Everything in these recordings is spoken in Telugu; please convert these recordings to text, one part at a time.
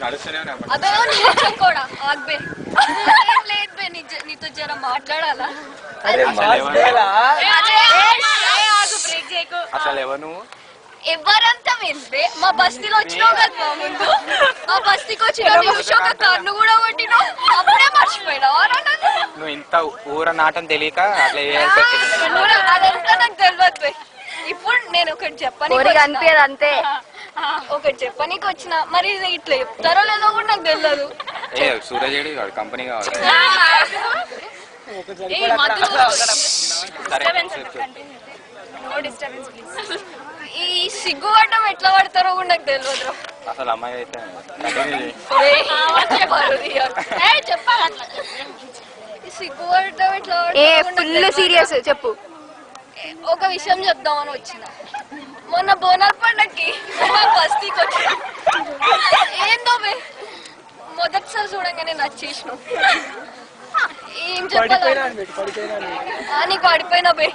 అదే కూడా ఆగ్బే లేదు బే నీతో జర మాట్లాడాలా అసలు ఎవరు నువ్వు? ఎవరంతా వింటే మా బస్తీలో వచ్చినావు కదా ముందు మా బస్తీకి వచ్చిన కన్ను కూడా కొట్టినావు అప్పుడే మర్చిపోయినావు. నువ్వు ఇంత ఊర నాటం తెలియక అట్లా అదంతా నాకు తెలియదు. ఇప్పుడు నేను ఒకటి చెప్పని అంతే ఒకటి చెప్పనీకి వచ్చిన మరి ఇట్లా చెప్తారో లేదో కూడా నాకు తెలియదు. సూరజ్ కంపెనీ కావాలి. ఈ సిగ్గు పడ్డం ఎట్లా పడతారో కూడా నాకు తెలియదు. అసలు అమ్మాయి అయితే సిగ్గు పడ్డం ఎట్లా ఫుల్ సీరియస్ చెప్పు. ఒక విషయం చెప్దామని వచ్చిన మొన్న బోనాల పండక్కి మా బస్తీకి వచ్చిన ఏందో మొదటిసారి చూడంగానే నచ్చేసినావు. ఏం చెప్పాలి నీకు పడిపోయినా బే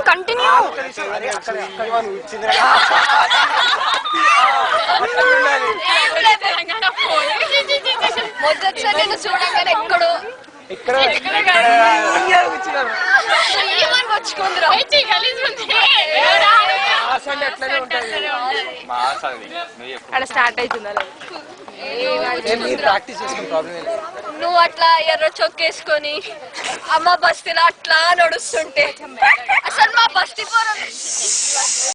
కంటిన్యూ. మొదటిసారి నేను చూడంగానే ఎక్కడో వచ్చుకుందిరా అక్కడ స్టార్ట్ అవుతుందా? నువ్వు అట్లా ఎర్ర చొక్కేసుకొని అమ్మ బస్తీలో అట్లా నడుస్తుంటే అసలు మా బస్తీ పోరం